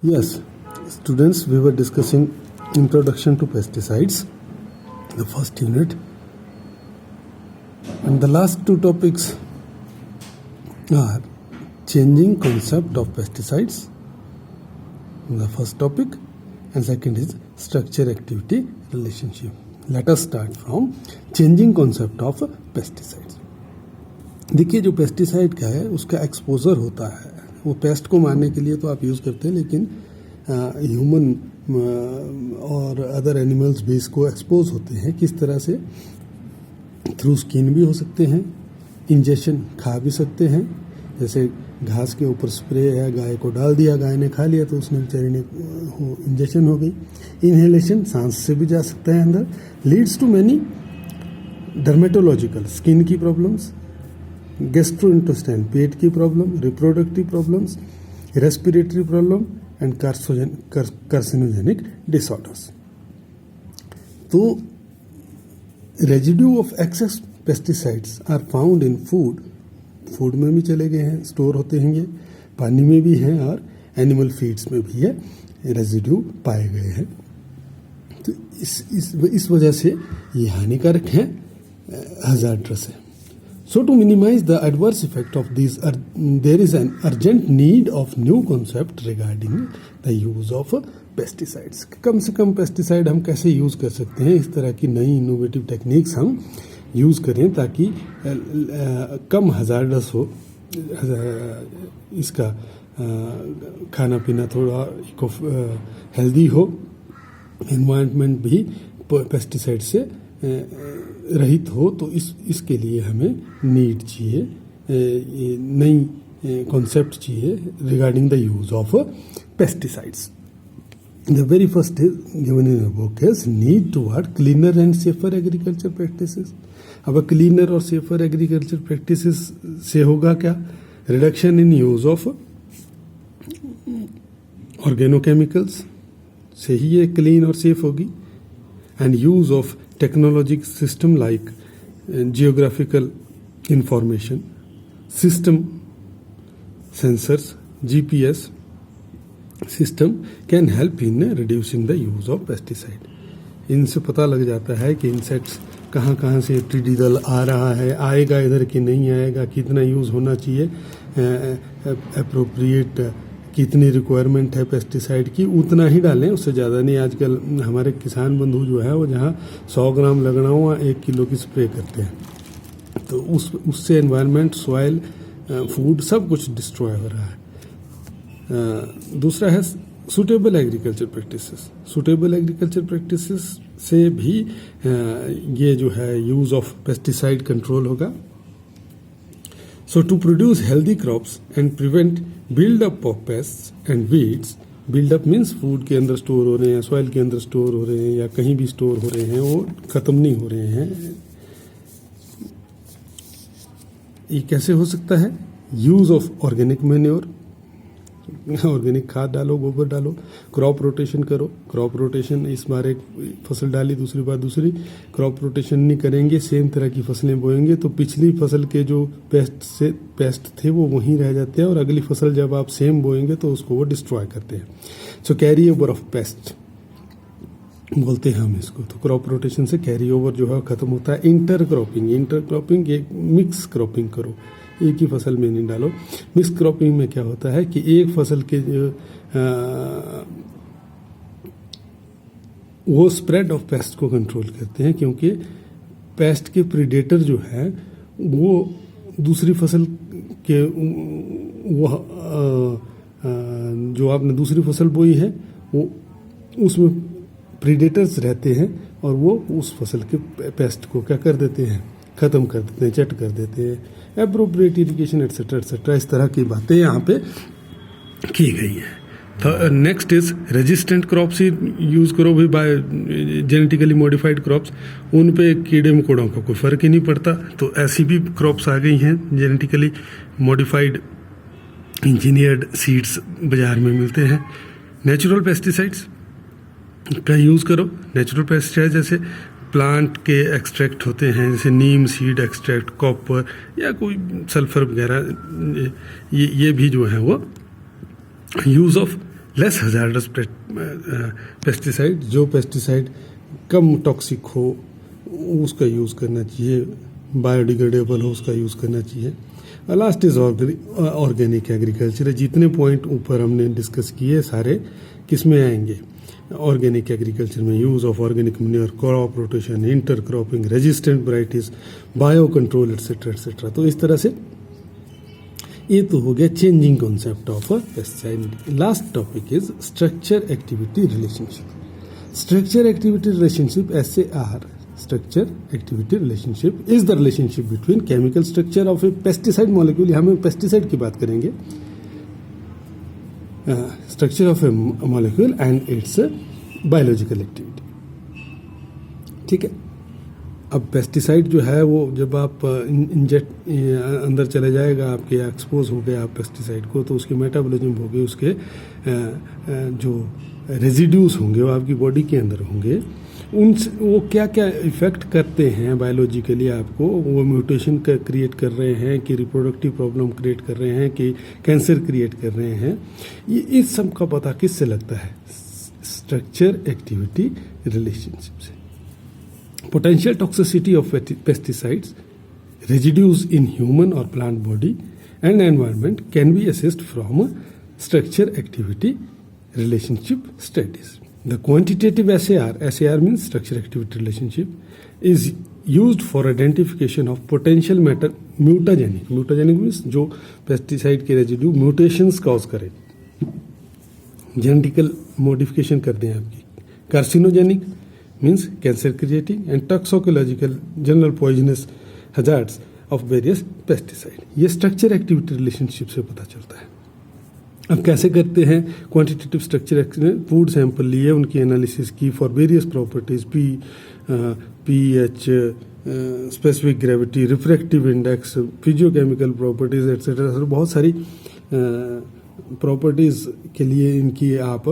Yes, students, we were discussing introduction to pesticides, the first unit, and the last two topics are changing concept of pesticides, the first topic, and second is structure activity relationship. Let us start from changing concept of pesticides. देखिए, जो pesticide का है उसका exposure होता है, वो paste को मारने के लिए तो आप यूज़ करते हैं, लेकिन ह्यूमन और अदर एनिमल्स भी इसको एक्सपोज होते हैं. किस तरह से? थ्रू स्किन भी हो सकते हैं, इंजेक्शन खा भी सकते हैं. जैसे घास के ऊपर स्प्रे है, गाय को डाल दिया, गाय ने खा लिया तो उसने बेचारी ने इंजेक्शन हो गई. इनहेलेशन, सांस से भी जा सकता है अंदर. Leads to many dermatological, skin की प्रॉब्लम्स, गैस्ट्रोइंटेस्टाइन, पेट की problem, reproductive problems, respiratory problem and carcinogenic disorders. तो residue of excess pesticides are found in food. Food में भी चले गए हैं, स्टोर होते हैं, ये पानी में भी हैं और एनिमल फीड्स में भी है रेजिड्यू पाए गए हैं. तो इस वजह से ये हानिकारक हैं, हजार्डस है. So to minimize the adverse effect of these, there is an urgent need of new concept regarding the use of pesticides. कम से कम पेस्टिसाइड हम कैसे यूज़ कर सकते हैं, इस तरह की नई इनोवेटिव टेक्निक्स हम यूज़ करें ताकि कम हजार्डस हो, इसका खाना पीना थोड़ा इको हेल्दी हो, एनवायरनमेंट भी पेस्टिसाइड से रहित हो. तो इसके लिए हमें नीड चाहिए, नई कॉन्सेप्ट चाहिए regarding the use of pesticides. The very first given in book is need toward cleaner and safer agriculture practices. अब क्लीनर और सेफर एग्रीकल्चर प्रैक्टिसेस से होगा क्या? रिडक्शन इन यूज ऑफ ऑर्गेनोकेमिकल्स से ही ये क्लीन और सेफ होगी. And use of technologic system like geographical information system, sensors, GPS system can help in reducing the use of pesticide. इनसे पता लग जाता है कि इंसेक्ट्स कहाँ कहाँ से टिड्डी दल आ रहा है, आएगा इधर कि नहीं आएगा, कितना यूज़ होना चाहिए, अप्रोप्रिएट कितनी रिक्वायरमेंट है पेस्टिसाइड की, उतना ही डालें, उससे ज़्यादा नहीं. आजकल हमारे किसान बंधु जो है वो जहाँ 100 ग्राम लगना हुआ 1 किलो की स्प्रे करते हैं, तो उससे एनवायरनमेंट, सॉइल, फूड सब कुछ डिस्ट्रॉय हो रहा है. दूसरा है suitable agriculture practices. Suitable agriculture practices से भी ये जो है यूज़ ऑफ पेस्टिसाइड कंट्रोल होगा. So to produce healthy crops and prevent build up of pests and weeds, build up means food के अंदर स्टोर हो रहे हैं, सॉइल के अंदर स्टोर हो रहे हैं या कहीं भी स्टोर हो रहे हैं, वो ख़त्म नहीं हो रहे हैं. ये कैसे हो सकता है? Use of organic manure, organic खाद डालो, गोबर डालो, क्रॉप रोटेशन करो. क्रॉप रोटेशन, इस बार एक फसल डाली, दूसरी बार दूसरी. क्रॉप रोटेशन नहीं करेंगे, सेम तरह की फसलें बोएंगे तो पिछली फसल के जो पेस्ट थे वो वहीं रह जाते हैं और अगली फसल जब आप सेम बोएंगे तो उसको वो डिस्ट्रॉय करते हैं. सो कैरी ओवर ऑफ पेस्ट बोलते हैं हम इसको. तो क्रॉप रोटेशन से कैरी ओवर जो है ख़त्म होता है. इंटर क्रॉपिंग एक मिक्स क्रॉपिंग करो, एक ही फसल में नहीं डालो. मिक्स क्रॉपिंग में क्या होता है कि एक फसल के वो स्प्रेड ऑफ पेस्ट को कंट्रोल करते हैं, क्योंकि पेस्ट के प्रीडेटर जो है वो दूसरी फसल के वो जो आपने दूसरी फसल बोई है वो उसमें प्रीडेटर्स रहते हैं और वो उस फसल के पेस्ट को क्या कर देते हैं, ख़त्म कर देते हैं, चट कर देते हैं. एप्रोप्रिएट इरिगेशन एट्सेट्रा एट्सेट्रा, इस तरह की बातें यहाँ पे की गई हैं. Next is resistant crops he use करो भी, बाय जेनेटिकली मॉडिफाइड क्रॉप्स. उन पे कीड़े मकोड़ों का कोई फ़र्क ही नहीं पड़ता, तो ऐसी भी क्रॉप्स आ गई हैं. जेनेटिकली मॉडिफाइड इंजीनियर्ड सीड्स बाज़ार में मिलते हैं. नेचुरल पेस्टिसाइड्स का यूज़ करो. नेचुरल पेस्टिसाइड जैसे प्लांट के एक्सट्रैक्ट होते हैं, जैसे नीम सीड एक्सट्रैक्ट, कॉपर या कोई सल्फर वगैरह, ये भी जो है वो use of less hazardous pesticide, जो पेस्टिसाइड कम टॉक्सिक हो उसका यूज़ करना चाहिए, बायोडिग्रेडेबल हो उसका यूज़ करना चाहिए। Last is organic agriculture. जितने पॉइंट ऊपर हमने डिस्कस किए सारे किस में आएंगे? ऑर्गेनिक एग्रीकल्चर में। Use of organic manure, crop rotation, inter cropping, resistant varieties, bio control etcetera etcetera. तो इस तरह से ये तो हो गया changing concept of pesticide. Last topic is structure activity relationship. Structure activity relationship SAR, structure activity relationship is the relationship between chemical structure of A pesticide molecule. हम pesticide की बात करेंगे, structure of A molecule and it's biological activity. ठीक है। अब pesticide जो है वो जब आप इंजेक्ट अंदर चले जाएगा, आपके एक्सपोज हो गए आप पेस्टिसाइड को, तो उसके मेटाबॉलिज्म हो गए, उसके जो रेजिड्यूज होंगे वो आपकी बॉडी के अंदर होंगे। उन वो क्या क्या इफेक्ट करते हैं बायोलॉजिकली आपको, वो म्यूटेशन क्रिएट कर रहे हैं कि रिप्रोडक्टिव प्रॉब्लम क्रिएट कर रहे हैं कि कैंसर क्रिएट कर रहे हैं, ये इस सब का पता किससे लगता है? स्ट्रक्चर एक्टिविटी रिलेशनशिप से। Potential toxicity of pesticides, residues in human or plant body and environment can be assessed from structure activity relationship studies. The quantitative SAR means structure activity relationship, is used for identification of potential matter mutagenic. Mutagenic means जो pesticide के residue mutations cause करे, genetical modification कर दें आपकी। Carcinogenic means cancer creating, and toxicological general poisonous hazards of various pesticide। ये structure activity relationship से पता चलता है। अब कैसे करते हैं? क्वांटिटेटिव स्ट्रक्चर, फूड सैंपल लिए, उनकी एनालिसिस की for various properties, pH, specific gravity, refractive index, physiochemical properties etcetera. बहुत सारी प्रॉपर्टीज के लिए इनकी आप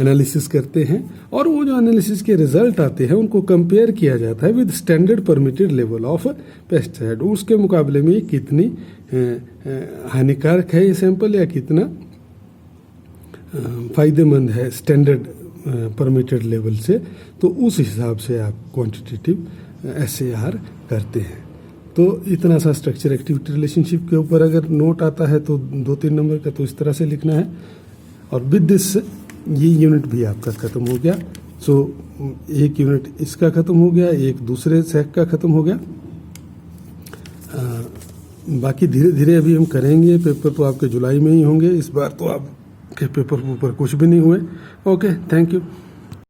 एनालिसिस करते हैं, और वो जो एनालिसिस के रिजल्ट आते हैं उनको कंपेयर किया जाता है with standard permitted level of pesticide. उसके मुकाबले में कितनी हानिकारक है ये सैंपल या कितना फायदेमंद है स्टैंडर्ड परमिटेड लेवल से, तो उस हिसाब से आप क्वांटिटेटिव SAR करते हैं। तो इतना सा स्ट्रक्चर एक्टिविटी रिलेशनशिप के ऊपर अगर नोट आता है तो 2-3 नंबर का, तो इस तरह से लिखना है। और विद दिस ये यूनिट भी आपका ख़त्म हो गया। सो एक यूनिट इसका ख़त्म हो गया, एक दूसरे सेक का ख़त्म हो गया। बाकी धीरे धीरे अभी हम करेंगे। पेपर तो आपके जुलाई में ही होंगे इस बार, तो आपके पेपर ऊपर कुछ भी नहीं हुए। Okay, thank you.